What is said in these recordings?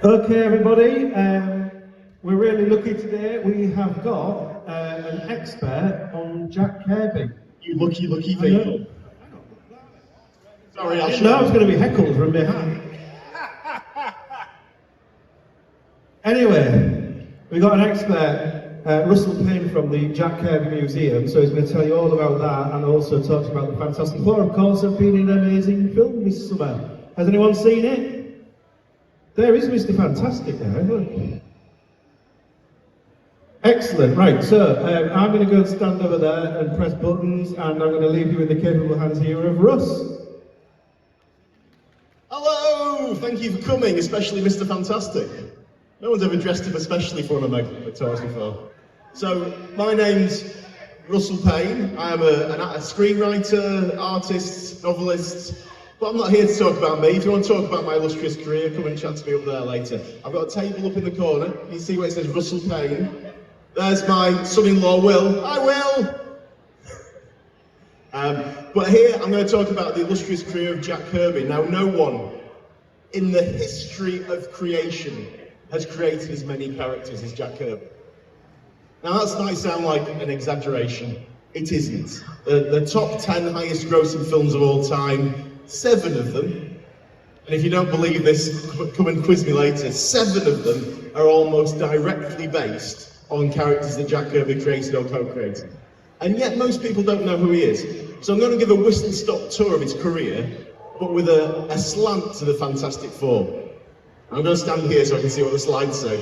Okay, everybody, we're really lucky today. We have got an expert on Jack Kirby. You lucky people. Sorry, I didn't know I was going to be heckled from behind. Anyway, we got an expert, Russell Payne from the Jack Kirby Museum, so he's going to tell you all about that and also talk about the Fantastic Four. Of course, have been an amazing film this summer. Has anyone seen it? There is Mr. Fantastic there, look. Excellent, right, so I'm going to go and stand over there and press buttons, and I'm going to leave you in the capable hands here of Russ. Hello! Thank you for coming, especially Mr. Fantastic. No one's ever dressed up especially for one of my talks before. So, my name's Russell Payne. I'm a screenwriter, artist, novelist, but I'm not here to talk about me. If you want to talk about my illustrious career, come and chat to me up there later. I've got a table up in the corner. You see where it says Russell Payne. There's my son-in-law, Will. Hi, Will! But here I'm going to talk about the illustrious career of Jack Kirby. Now, no one in the history of creation has created as many characters as Jack Kirby. Now, that might sound like an exaggeration. It isn't. The top 10 highest grossing films of all time, 7 of them, and if you don't believe this, come and quiz me later, 7 of them are almost directly based on characters that Jack Kirby created or co-created. And yet most people don't know who he is. So I'm going to give a whistle-stop tour of his career, but with a slant to the Fantastic Four. I'm going to stand here so I can see what the slides say.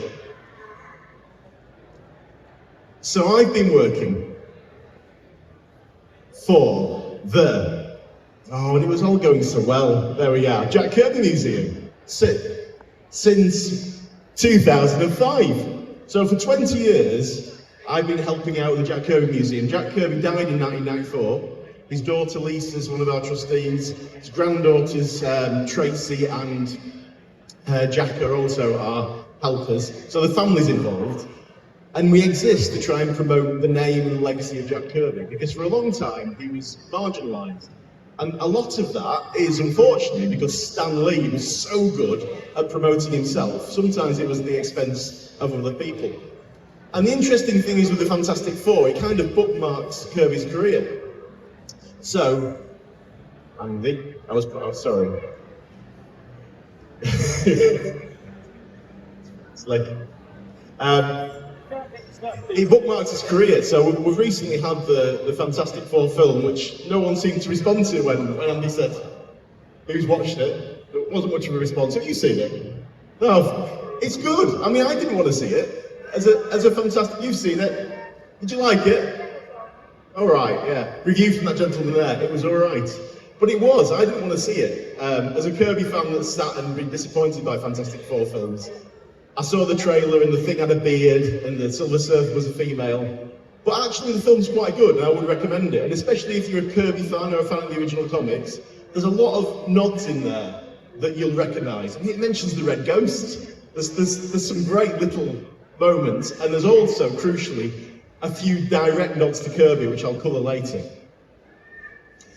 So I've been working for and it was all going so well. There we are, Jack Kirby Museum, since 2005. So for 20 years, I've been helping out with the Jack Kirby Museum. Jack Kirby died in 1994. His daughter Lisa is one of our trustees. His granddaughters Tracy and Jack are also our helpers. So the family's involved. And we exist to try and promote the name and legacy of Jack Kirby, because for a long time he was marginalised. And a lot of that is unfortunately because Stan Lee was so good at promoting himself. Sometimes it was at the expense of other people. And the interesting thing is with the Fantastic Four, it kind of bookmarks Kirby's career. So, Andy, I was sorry. It's like, he bookmarked his career, so we've recently had the Fantastic Four film, which no one seemed to respond to when Andy said, who's watched it? There wasn't much of a response. Have you seen it? No, it's good. I mean, I didn't want to see it. As a fantastic, you've seen it. Did you like it? All right, yeah. Review from that gentleman there, it was all right. But it was, I didn't want to see it. As a Kirby fan that sat and been disappointed by Fantastic Four films, I saw the trailer and the thing had a beard and the Silver Surfer was a female. But actually the film's quite good and I would recommend it. And especially if you're a Kirby fan or a fan of the original comics, there's a lot of nods in there that you'll recognise. I mean, it mentions the Red Ghost. There's some great little moments, and there's also, crucially, a few direct nods to Kirby, which I'll cover later.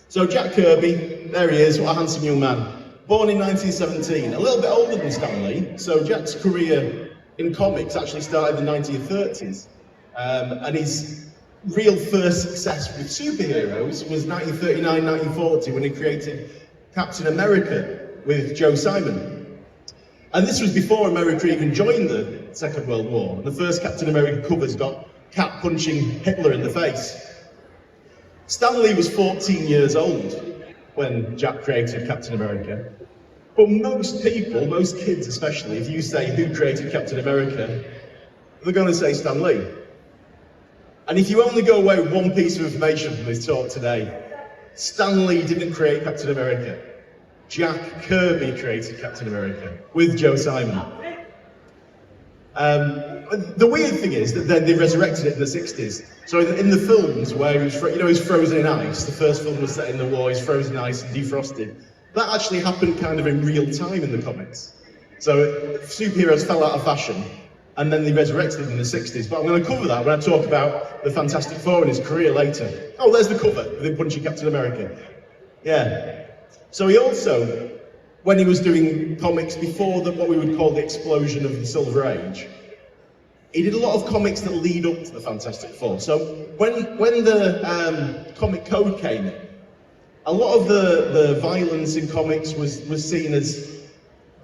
So Jack Kirby, there he is, what a handsome young man. Born in 1917, a little bit older than Stan Lee, so Jack's career in comics actually started in the 1930s. And his real first success with superheroes was 1939-1940 when he created Captain America with Joe Simon. And this was before America even joined the Second World War. And the first Captain America covers got Cap punching Hitler in the face. Stan Lee was 14 years old when Jack created Captain America. But most people, most kids especially, if you say who created Captain America, they're going to say Stan Lee. And if you only go away with one piece of information from this talk today, Stan Lee didn't create Captain America. Jack Kirby created Captain America with Joe Simon. The weird thing is that then they resurrected it in the 60s. So in the films where he's frozen in ice, the first film was set in the war, he's frozen in ice and defrosted. That actually happened kind of in real time in the comics. So superheroes fell out of fashion, and then they resurrected it in the 60s. But I'm going to cover that when I talk about the Fantastic Four and his career later. Oh, there's the cover of him punching Captain America. Yeah. So he also when he was doing comics before what we would call the explosion of the Silver Age, he did a lot of comics that lead up to the Fantastic Four. So when the comic code came in, a lot of the violence in comics was seen as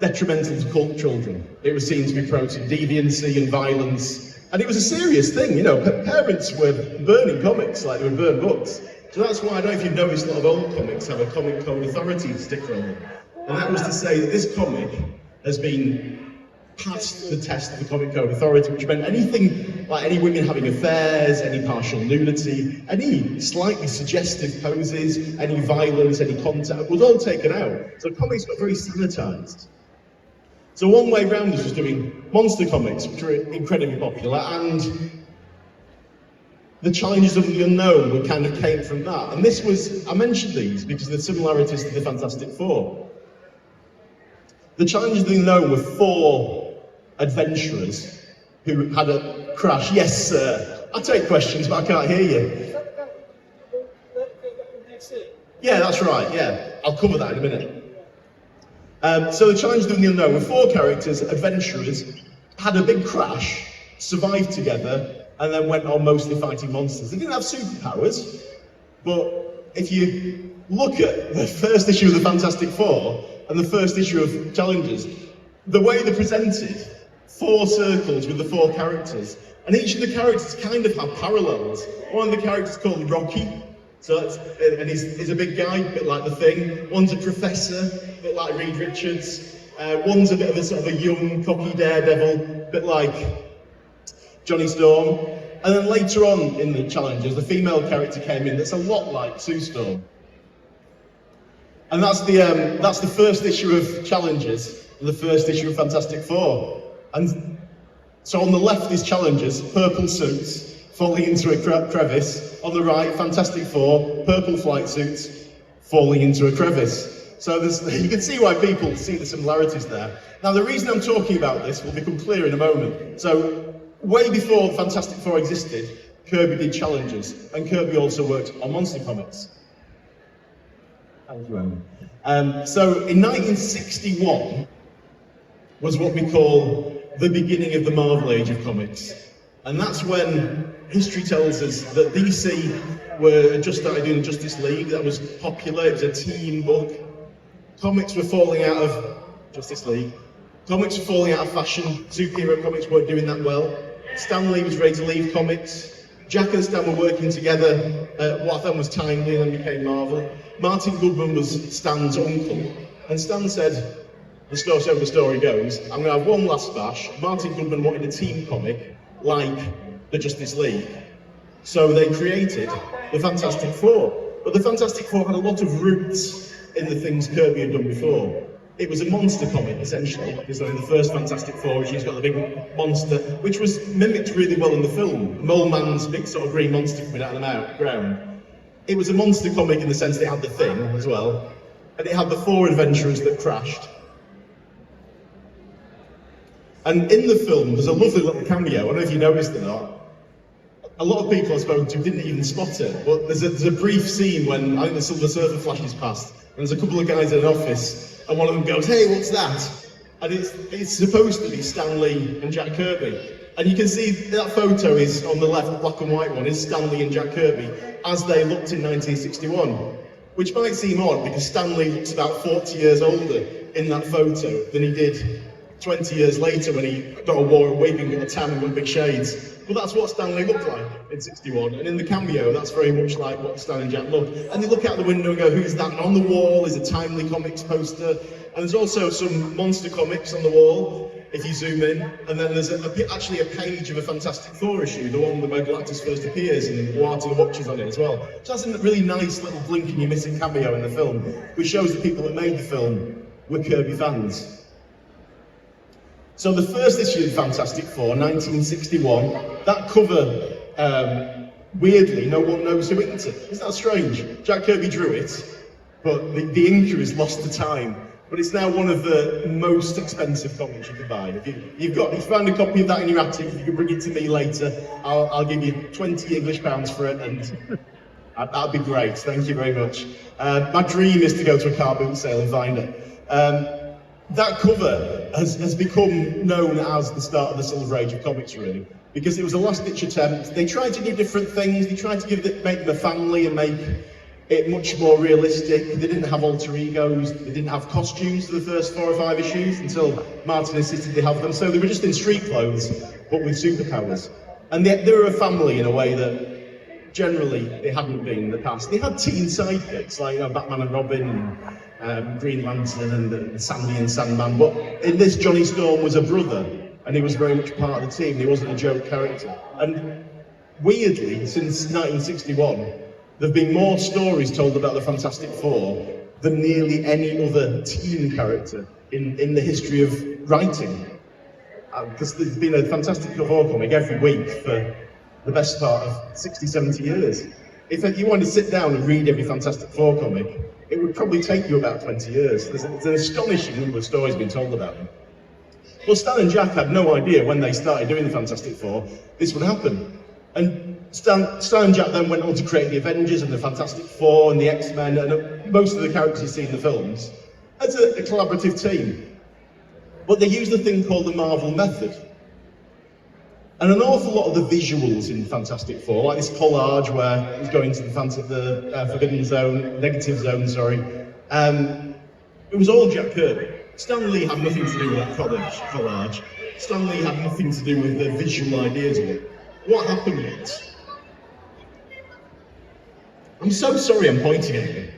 detrimental to cult children. It was seen to be promoting deviancy and violence, and it was a serious thing. You know, parents were burning comics like they would burn books. So that's why, I don't know if you've noticed, a lot of old comics have a comic code authority sticker on them. And that was to say that this comic has been passed the test of the comic code authority, which meant anything like any women having affairs, any partial nudity, any slightly suggestive poses, any violence, any contact was all taken out. So comics got very sanitized. So one way round us was doing monster comics, which were incredibly popular, and the challenges of the unknown were kind of came from that. And this was, I mentioned these because of the similarities to the Fantastic Four. The challenges of the unknown were 4 adventurers who had a crash. Yes, sir. I take questions, but I can't hear you. Yeah, that's right, yeah. I'll cover that in a minute. So the challenges of the unknown were 4 characters, adventurers, had a big crash, survived together, and then went on mostly fighting monsters. They didn't have superpowers, but if you look at the first issue of the Fantastic Four and the first issue of Challenges, the way they're presented, 4 circles with the 4 characters, and each of the characters kind of have parallels. One of the characters is called Rocky, and he's a big guy, a bit like The Thing. One's a professor, a bit like Reed Richards. One's a bit of a sort of a young, cocky daredevil, a bit like Johnny Storm. And then later on in the Challenges, the female character came in that's a lot like Sue Storm. And that's the first issue of Challenges, and the first issue of Fantastic Four. And so on the left is Challenges, purple suits, falling into a crevice. On the right, Fantastic Four, purple flight suits, falling into a crevice. So you can see why people see the similarities there. Now the reason I'm talking about this will become clear in a moment. So way before Fantastic Four existed, Kirby did Challenges, and Kirby also worked on monster comics. Thank you, Emma. So in 1961 was what we call the beginning of the Marvel Age of comics. And that's when history tells us that DC were just started doing Justice League. That was popular, it was a teen book. Comics were falling out of Justice League. Comics were falling out of fashion. Superhero comics weren't doing that well. Stan Lee was ready to leave comics. Jack and Stan were working together. What I thought was timely and then became Marvel. Martin Goodman was Stan's uncle. And Stan said, the story goes, I'm going to have one last bash. Martin Goodman wanted a team comic like the Justice League. So they created the Fantastic Four. But the Fantastic Four had a lot of roots in the things Kirby had done before. It was a monster comic, essentially. It's like the first Fantastic Four, which has got the big monster, which was mimicked really well in the film. Mole Man's big sort of green monster coming out of the ground. It was a monster comic in the sense that it had the Thing as well. And it had the 4 adventurers that crashed. And in the film, there's a lovely little cameo. I don't know if you noticed it or not. A lot of people I spoke to didn't even spot it, but there's a brief scene when I think the Silver Surfer flashes past, and there's a couple of guys in an office, and one of them goes, "Hey, what's that?" And it's supposed to be Stan Lee and Jack Kirby. And you can see that photo is on the left, the black and white one, is Stan Lee and Jack Kirby as they looked in 1961. Which might seem odd because Stan Lee looks about 40 years older in that photo than he did 20 years later when he got a wig and got a tan and got big shades. But that's what Stan Lee looked like in 61. And in the cameo, that's very much like what Stan and Jack look. And they look out the window and go, who's that? And on the wall is a Timely Comics poster. And there's also some monster comics on the wall, if you zoom in. And then there's actually a page of a Fantastic Four issue, the one where Galactus first appears, and Wata the Watcher's on it as well. So that's a really nice little blink and you're missing cameo in the film, which shows the people that made the film were Kirby fans. So the first issue of Fantastic Four, 1961, that cover, weirdly, no one knows who inked it. Isn't that strange? Jack Kirby drew it, but the inker has lost to time. But it's now one of the most expensive comics you can buy. If you found a copy of that in your attic, if you can bring it to me later, I'll give you 20 English pounds for it, and that'd be great. Thank you very much. My dream is to go to a car boot sale and find it. That cover has become known as the start of the Silver Age of comics, really, because it was a last-ditch attempt. They tried to do different things. They tried to make them a family and make it much more realistic. They didn't have alter egos. They didn't have costumes for the first 4 or 5 issues until Martin insisted they have them. So they were just in street clothes, but with superpowers. And they were a family in a way that generally they hadn't been in the past. They had teen sidekicks like Batman and Robin, and Green Lantern, and Sandy and Sandman. But in this, Johnny Storm was a brother, and he was very much part of the team. He wasn't a joke character. And weirdly, since 1961, there have been more stories told about the Fantastic Four than nearly any other teen character in the history of writing. Because there's been a Fantastic Four comic every week for the best part of 60, 70 years. If you wanted to sit down and read every Fantastic Four comic, it would probably take you about 20 years. There's an astonishing number of stories being told about them. Well, Stan and Jack had no idea when they started doing the Fantastic Four this would happen. And Stan and Jack then went on to create the Avengers and the Fantastic Four and the X-Men and most of the characters you see in the films as a collaborative team. But they used a thing called the Marvel method. And an awful lot of the visuals in Fantastic Four, like this collage where he's going to the Forbidden Zone, Negative Zone, sorry, it was all Jack Kirby. Stan Lee had nothing to do with that collage. Stan Lee had nothing to do with the visual ideas of it. What happened was, I'm so sorry I'm pointing at you.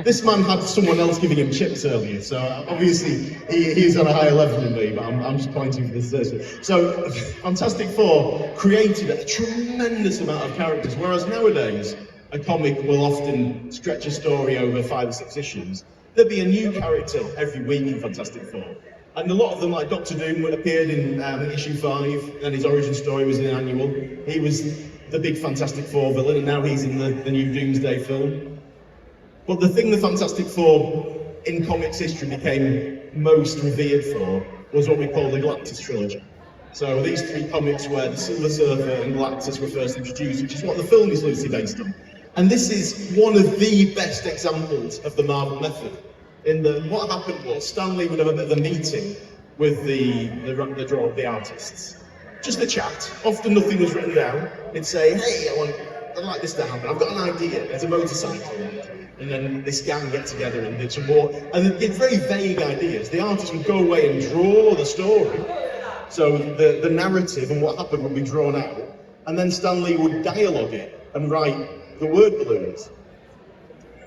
This man had someone else giving him chips earlier, so obviously he's on a higher level than me, but I'm just pointing for this. So Fantastic Four created a tremendous amount of characters, whereas nowadays a comic will often stretch a story over 5 or 6 issues. There'd be a new character every week in Fantastic Four. And a lot of them, like Doctor Doom, appeared in issue 5, and his origin story was in an annual. He was the big Fantastic Four villain, and now he's in the new Doomsday film. But the thing the Fantastic Four in comics history became most revered for was what we call the Galactus trilogy. So these 3 comics where the Silver Surfer and Galactus were first introduced, which is what the film is loosely based on. And this is one of the best examples of the Marvel method. What happened was Stan Lee would have a bit of a meeting with the artists. Just a chat. Often nothing was written down. He'd say, hey, I'd like this to happen. I've got an idea. There's a motorcycle. And then this gang get together and did some more. And they did very vague ideas. The artist would go away and draw the story. So the narrative and what happened would be drawn out. And then Stan Lee would dialogue it and write the word balloons.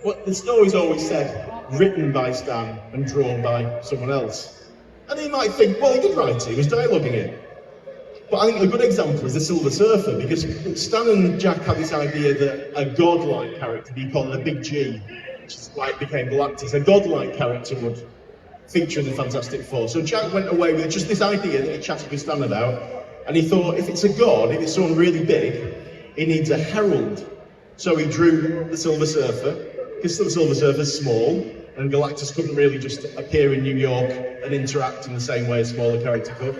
What the story's always said, written by Stan and drawn by someone else. And you might think, well, he did write it, he was dialoguing it. But I think a good example is the Silver Surfer, because Stan and Jack had this idea that a godlike character, he called it a big G, which is why it became Galactus, a godlike character would feature in the Fantastic Four. So Jack went away with just this idea that he chatted with Stan about, and he thought, if it's a god, if it's someone really big, he needs a herald. So he drew the Silver Surfer, because the Silver Surfer's small, and Galactus couldn't really just appear in New York and interact in the same way a smaller character could.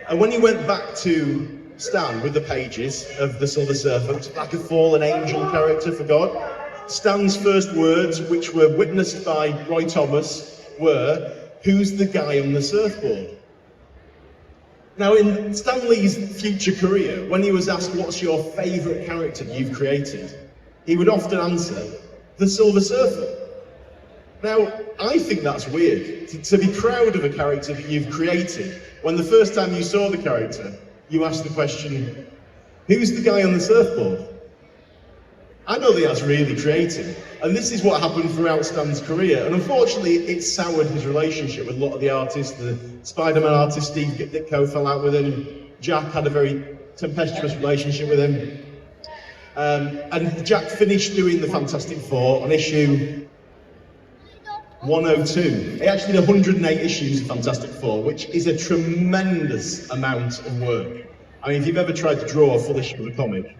And when he went back to Stan with the pages of the Silver Surfer, which is like a fallen angel character for God, Stan's first words, which were witnessed by Roy Thomas, were, "Who's the guy on the surfboard?" Now, in Stan Lee's future career, when he was asked, what's your favourite character you've created, he would often answer, the Silver Surfer. Now, I think that's weird, to be proud of a character that you've created, when the first time you saw the character, you asked the question, who's the guy on the surfboard? I don't think that's really creative, and this is what happened throughout Stan's career, and unfortunately it soured his relationship with a lot of the artists. The Spider-Man artist Steve Ditko fell out with him, Jack had a very tempestuous relationship with him, and Jack finished doing the Fantastic Four on issue 102. He actually did 108 issues of Fantastic Four, which is a tremendous amount of work. I mean, if you've ever tried to draw a full issue of a comic,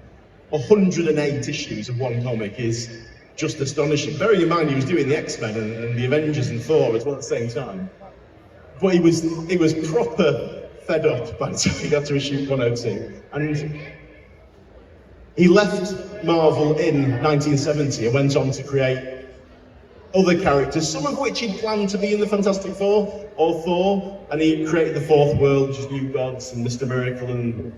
108 issues of one comic is just astonishing. Bearing in mind he was doing the X-Men and the Avengers and Thor as well at the same time. But he was proper fed up by the time he got to issue 102. And he left Marvel in 1970 and went on to create other characters, some of which he'd planned to be in the Fantastic Four or Thor, and he created the Fourth World, which is New Gods and Mr. Miracle and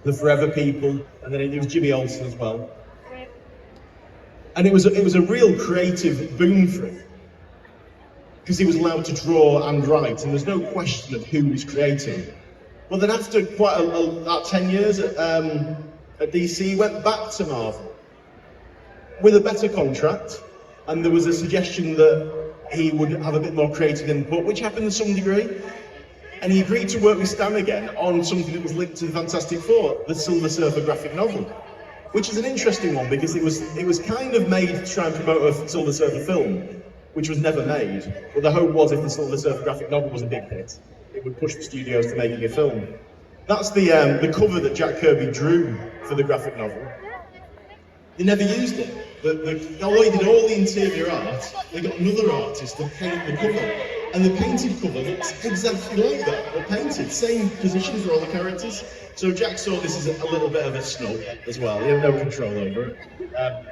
the Forever People, and then there was Jimmy Olsen as well. And it was a real creative boom for him, because he was allowed to draw and write, and there's no question of who was creating. Well, then after quite about 10 years at DC, he went back to Marvel with a better contract, and there was a suggestion that he would have a bit more creative input, which happened to some degree. And he agreed to work with Stan again on something that was linked to the Fantastic Four, the Silver Surfer graphic novel, which is an interesting one because it was kind of made to try and promote a Silver Surfer film, which was never made. But the hope was if the Silver Surfer graphic novel was a big hit, it would push the studios to making a film. That's the cover that Jack Kirby drew for the graphic novel. They never used it. Although he did all the interior art, they got another artist to paint the cover. And the painted cover looks exactly like that, but painted, same position for all the characters. So Jack saw this as a little bit of a snub as well. He had no control over it.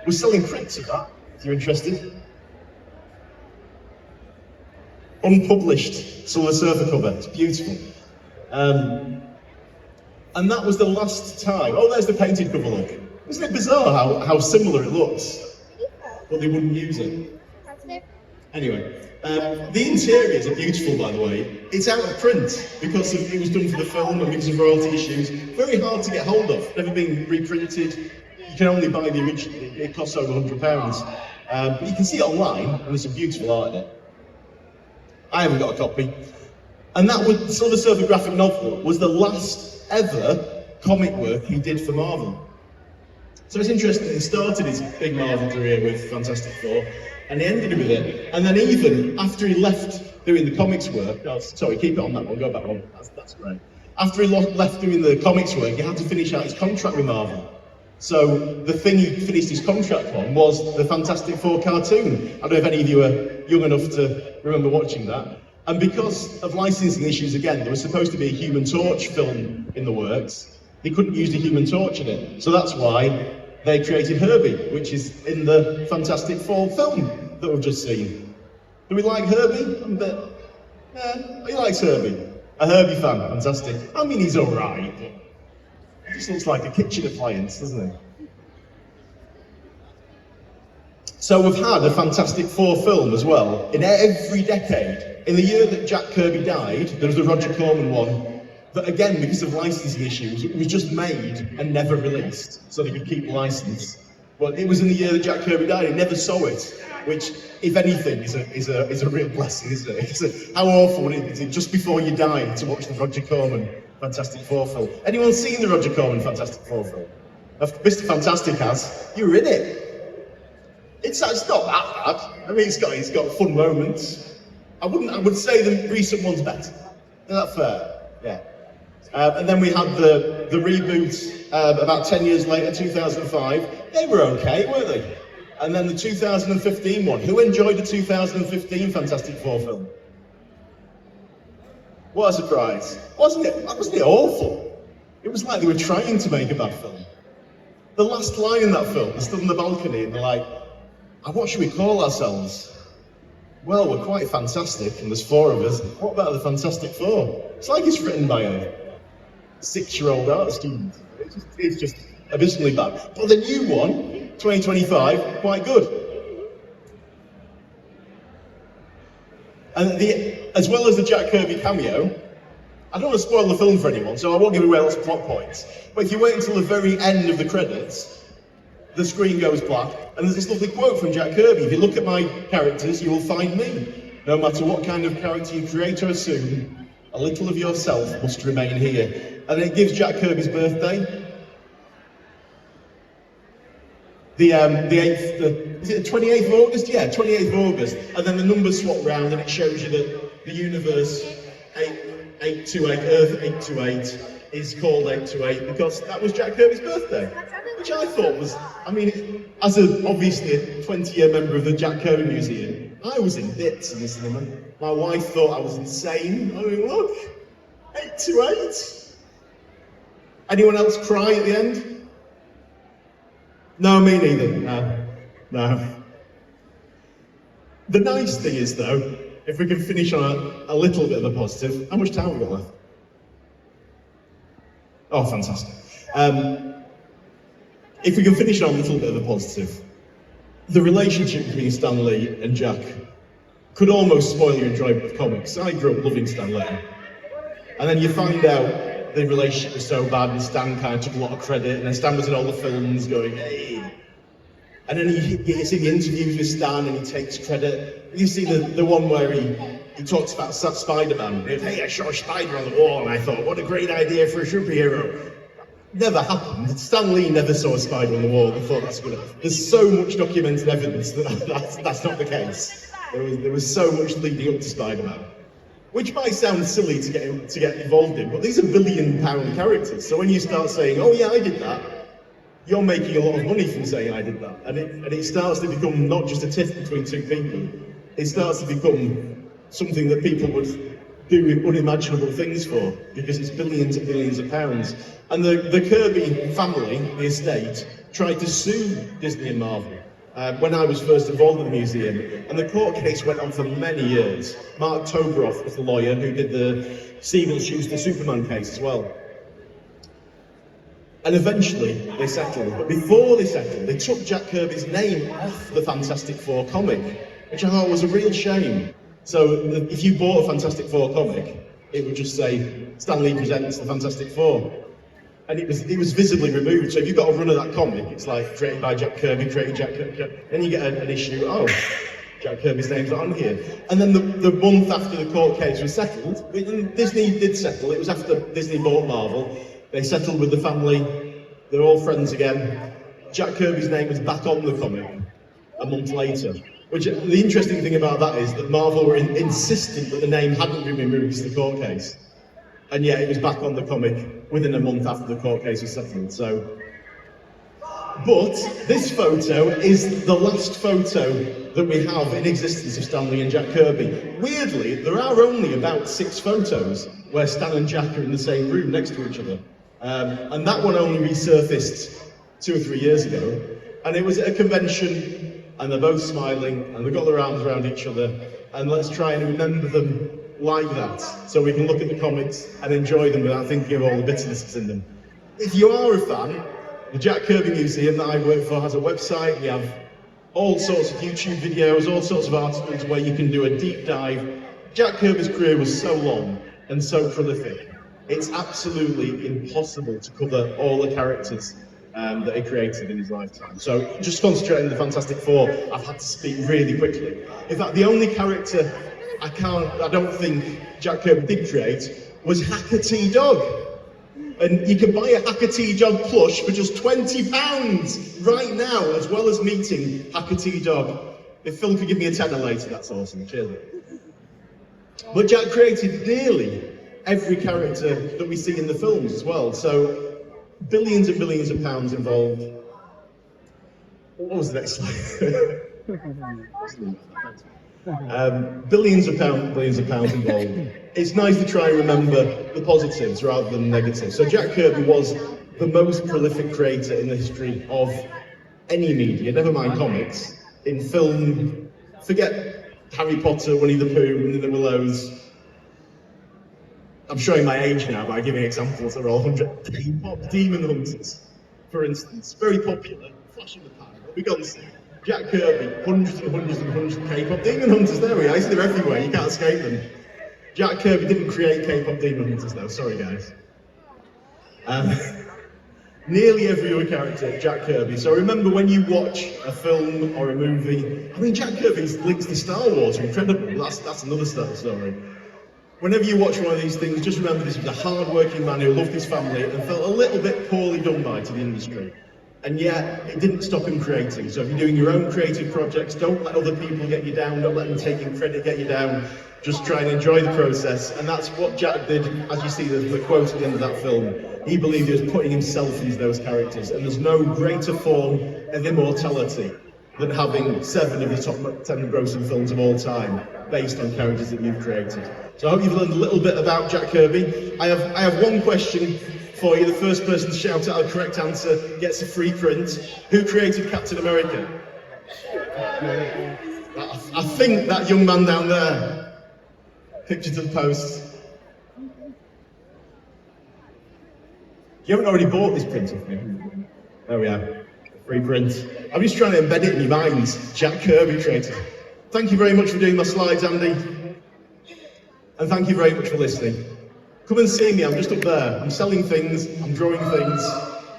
We're selling prints of that, if you're interested. Unpublished Silver Surfer cover, it's beautiful. And that was the last time. Oh, there's the painted cover look. Isn't it bizarre how similar it looks? But they wouldn't use it. Anyway, the interiors are beautiful, by the way. It's out of print because it was done for the film and because of royalty issues. Very hard to get hold of. Never been reprinted. You can only buy the original. It costs over £100. But you can see it online, and there's some beautiful art in it. I haven't got a copy. And that was the Silver Surfer graphic novel was the last ever comic work he did for Marvel. So it's interesting, he started his big Marvel career with Fantastic Four, and he ended with it. And then even after he left doing the comics work, sorry, keep it on that one, go back one, that's great. After he left doing the comics work, he had to finish out his contract with Marvel. So the thing he finished his contract on was the Fantastic Four cartoon. I don't know if any of you are young enough to remember watching that. And because of licensing issues again, there was supposed to be a Human Torch film in the works. They couldn't use the Human Torch in it. So that's why they created Herbie, which is in the Fantastic Four film that we've just seen. Do we like Herbie? I'm a bit, he likes Herbie. A Herbie fan, fantastic. I mean, he's alright, but he just looks like a kitchen appliance, doesn't he? So we've had a Fantastic Four film as well, in every decade. In the year that Jack Kirby died, there was the Roger Corman one, that again, because of licensing issues, it was just made and never released, so they could keep the license. Well, it was in the year that Jack Kirby died, he never saw it, which, if anything, is a real blessing, isn't it? How awful is it just before you die to watch the Roger Corman Fantastic Four film? Anyone seen the Roger Corman Fantastic Four film? Mr. Fantastic has. You were in it. It's not that bad. I mean, it's got fun moments. I would say the recent one's better. Is that fair? Yeah. And then we had the reboot about 10 years later, 2005. They were okay, weren't they? And then the 2015 one. Who enjoyed the 2015 Fantastic Four film? What a surprise. Wasn't it awful? It was like they were trying to make a bad film. The last line in that film, they're stood on the balcony and they're like, what should we call ourselves? Well, we're quite fantastic, and there's four of us. What about the Fantastic Four? It's like it's written by a 6-year-old art student. It's just abysmally bad. But the new one, 2025, quite good. And as well as the Jack Kirby cameo, I don't want to spoil the film for anyone, so I won't give away lots of plot points. But if you wait until the very end of the credits, the screen goes black, and there's this lovely quote from Jack Kirby. If you look at my characters, you will find me. No matter what kind of character you create or assume, a little of yourself must remain here. And it gives Jack Kirby's birthday. The 8th, is it the 28th of August? Yeah, 28th of August. And then the numbers swap round and it shows you that the universe 828, Earth 828, is called 828 because that was Jack Kirby's birthday. Which I thought was, I mean, as obviously a 20-year member of the Jack Kirby Museum, I was in bits in the cinema. My wife thought I was insane. I mean, look, 828. Anyone else cry at the end? No, me neither. No. The nice thing is, though, if we can finish on a little bit of a positive, how much time have we got left? Oh, fantastic. If we can finish on a little bit of a positive, the relationship between Stan Lee and Jack could almost spoil your enjoyment of comics. I grew up loving Stan Lee. And then you find out the relationship was so bad and Stan kind of took a lot of credit, and then Stan was in all the films going, hey. And then you see the interviews with Stan and he takes credit. You see the one where he talks about Spider-Man. He goes, hey, I saw a spider on the wall and I thought, what a great idea for a superhero. Never happened. Stan Lee never saw a spider on the wall and thought that's good. There's so much documented evidence that that's not the case. There was so much leading up to Spider-Man. Which might sound silly to get involved in, but these are billion-pound characters. So when you start saying, oh yeah, I did that, you're making a lot of money from saying I did that. And it starts to become not just a tiff between two people, it starts to become something that people would do unimaginable things for, because it's billions and billions of pounds. And the Kirby family, the estate, tried to sue Disney and Marvel when I was first involved in the museum, and the court case went on for many years. Mark Toberoff was the lawyer who did the Siegel Schuster Superman case as well. And eventually they settled, but before they settled, they took Jack Kirby's name off the Fantastic Four comic, which I thought was a real shame. So if you bought a Fantastic Four comic, it would just say, Stan Lee presents the Fantastic Four. And it was visibly removed, so if you've got a run of that comic, it's like, created by Jack Kirby, created Jack Kirby, then you get an issue, oh, Jack Kirby's name's not on here. And then the month after the court case was settled, Disney did settle, it was after Disney bought Marvel, they settled with the family, they're all friends again. Jack Kirby's name was back on the comic a month later. Which, the interesting thing about that is that Marvel were insistent that the name hadn't been removed from the court case. And yet it was back on the comic within a month after the court case was settled, so. But this photo is the last photo that we have in existence of Stan Lee and Jack Kirby. Weirdly, there are only about 6 photos where Stan and Jack are in the same room next to each other. And that one only resurfaced 2 or 3 years ago. And it was at a convention, and they're both smiling, and they've got their arms around each other, and let's try and remember them like that, so we can look at the comics and enjoy them without thinking of all the bitternesses in them. If you are a fan, the Jack Kirby Museum that I work for has a website. We have all sorts of YouTube videos, all sorts of articles where you can do a deep dive. Jack Kirby's career was so long and so prolific, it's absolutely impossible to cover all the characters that he created in his lifetime. So just concentrating on the Fantastic Four, I've had to speak really quickly. In fact, the only character I don't think Jack Kirby did create was Hacker T-Dog. And you can buy a Hacker T-Dog plush for just £20 right now, as well as meeting Hacker T-Dog. If Phil could give me a tenner later, that's awesome. Cheers. But Jack created nearly every character that we see in the films as well. So billions and billions of pounds involved. What was the next slide? Billions of pounds involved. It's nice to try and remember the positives rather than the negatives. So Jack Kirby was the most prolific creator in the history of any media, never mind comics. In film, forget Harry Potter, Winnie the Pooh, Winnie the Willows. I'm showing my age now by giving examples that are all 100. K-pop Demon Hunters, for instance, very popular. Flash in the pan. We've gone to see Jack Kirby, hundreds and hundreds and hundreds of K-pop Demon Hunters. There we are. They're everywhere. You can't escape them. Jack Kirby didn't create K-pop Demon Hunters, though. Sorry, guys. Nearly every other character, Jack Kirby. So remember, when you watch a film or a movie, I mean, Jack Kirby's links to Star Wars are incredible. That's another story. Whenever you watch one of these things, just remember this was a hard-working man who loved his family and felt a little bit poorly done by to the industry. And yet, it didn't stop him creating. So if you're doing your own creative projects, don't let other people get you down, don't let them taking credit get you down. Just try and enjoy the process. And that's what Jack did, as you see the quote at the end of that film. He believed he was putting himself into those characters. And there's no greater form of immortality than having 7 of the top 10 grossing films of all time based on characters that you've created. So I hope you've learned a little bit about Jack Kirby. I have one question for you. The first person to shout out a correct answer gets a free print. Who created Captain America? I think that young man down there. Picture to the post. You haven't already bought this print of me. There we are. Free print. I'm just trying to embed it in your minds. Jack Kirby created. Thank you very much for doing my slides, Andy. And thank you very much for listening. Come and see me, I'm just up there. I'm selling things, I'm drawing things.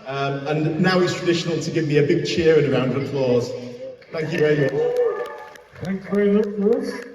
And now it's traditional to give me a big cheer and a round of applause. Thank you very much. Thanks very much, Lewis.